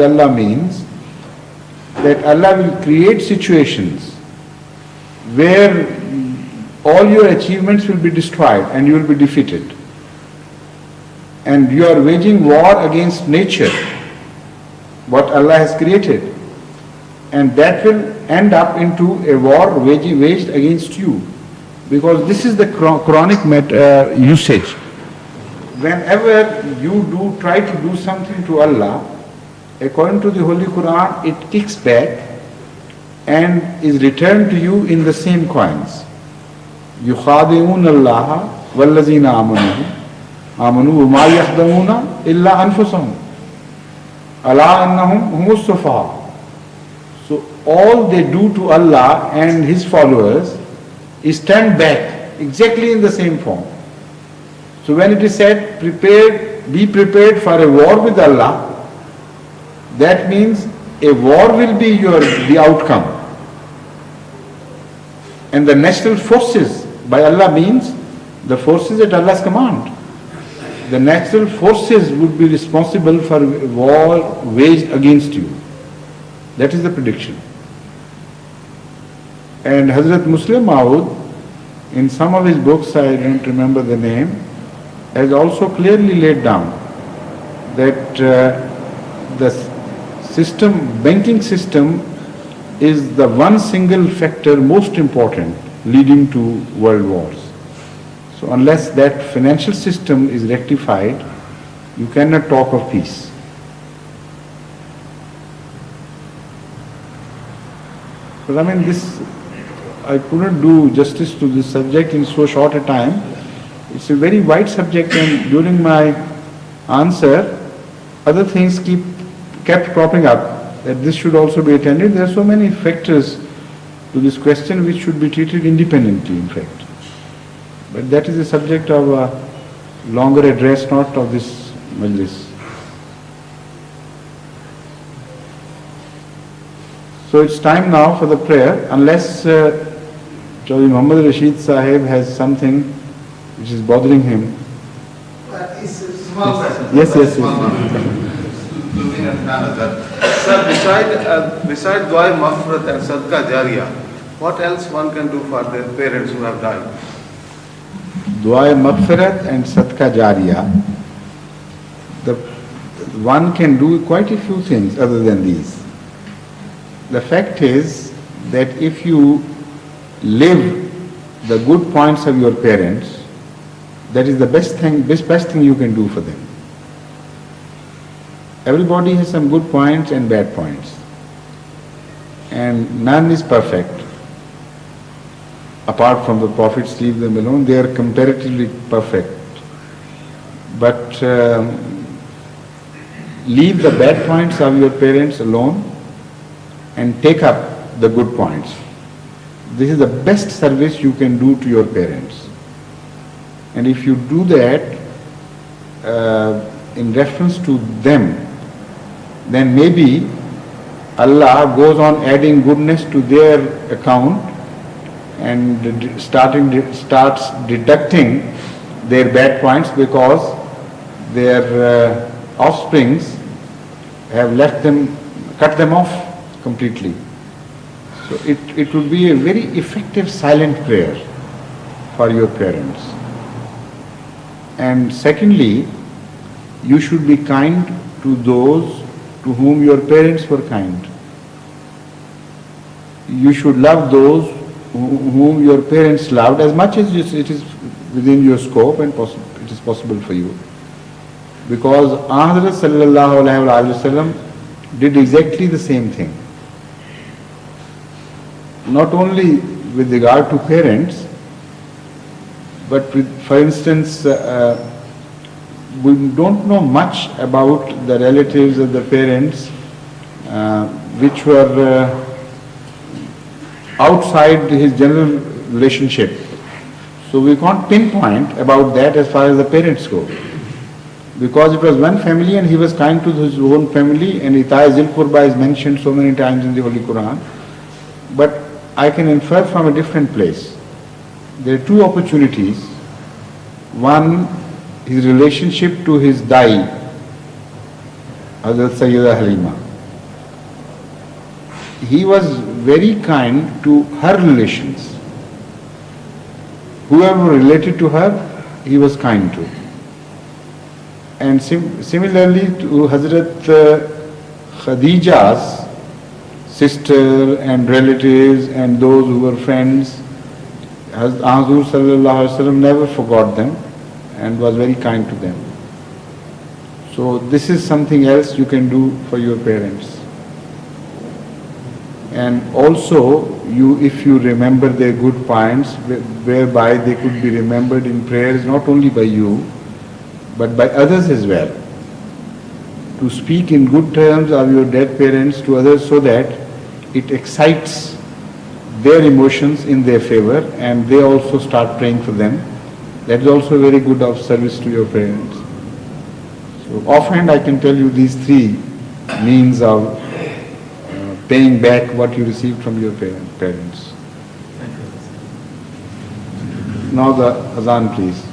Allah means that Allah will create situations where all your achievements will be destroyed and you will be defeated. And you are waging war against nature, what Allah has created. And that will end up into a war waged against you. Because this is the chronic usage. Whenever you try to do something to Allah, according to the Holy Quran, it kicks back and is returned to you in the same coins. يُخَادِعُونَ اللَّهَ وَالَّذِينَ آمَنُوا وَمَا يَخْدَعُونَ إِلَّا أَنفُسَهُمْ أَلَا إِنَّهُمْ هُمُ السُّفَهَاءُ. So all they do to Allah and His followers is stand back exactly in the same form. So when it is said, be prepared for a war with Allah, that means a war will be the outcome. And the natural forces by Allah means the forces at Allah's command. The natural forces would be responsible for a war waged against you. That is the prediction. And Hazrat Muslim Maud, in some of his books, I don't remember the name, has also clearly laid down that the banking system is the one single factor most important leading to world wars. So unless that financial system is rectified, you cannot talk of peace. But I mean, I couldn't do justice to this subject in so short a time. It's a very wide subject, and during my answer, other things kept cropping up, that this should also be attended. There are so many factors to this question which should be treated independently, in fact. But that is the subject of a longer address, not of this majlis. So it's time now for the prayer, unless Chaudhry Muhammad Rashid Sahib has something which is bothering him. Yes. Sir, beside Dua Maghfirat and Sadqa Jariyah, what else one can do for their parents who have died? Dua Maghfirat and Sadqa Jariyah, one can do quite a few things other than these. The fact is that if you live the good points of your parents, that is the best thing you can do for them. Everybody has some good points and bad points, and none is perfect. Apart from the prophets, leave them alone, they are comparatively perfect. But leave the bad points of your parents alone and take up the good points. This is the best service you can do to your parents. And if you do that in reference to them, then maybe Allah goes on adding goodness to their account and starts deducting their bad points, because their offsprings have cut them off completely. So it would be a very effective silent prayer for your parents. And secondly, you should be kind to those to whom your parents were kind. You should love those whom your parents loved as much as it is within your scope and it is possible for you. Because Hazrat Sallallahu Alaihi Wasallam did exactly the same thing. Not only with regard to parents, but for instance, we don't know much about the relatives of the parents which were outside his general relationship. So we can't pinpoint about that as far as the parents go. Because it was one family and he was kind to his own family, and Ita'i Zil Qurba is mentioned so many times in the Holy Quran. But I can infer from a different place. There are two opportunities. One, his relationship to his Dai. Hazrat Sayyida Halima. He was very kind to her relations. Whoever related to her, he was kind to. And similarly to Hazrat Khadija's sister and relatives and those who were friends, Hazur Sallallahu Alaihi Wasallam never forgot them and was very kind to them. So this is something else you can do for your parents. And also, if you remember their good points, whereby they could be remembered in prayers not only by you, but by others as well. To speak in good terms of your dead parents to others so that it excites their emotions in their favor and they also start praying for them. That is also very good of service to your parents. So offhand I can tell you these three means of paying back what you received from your parents. Now the azan please.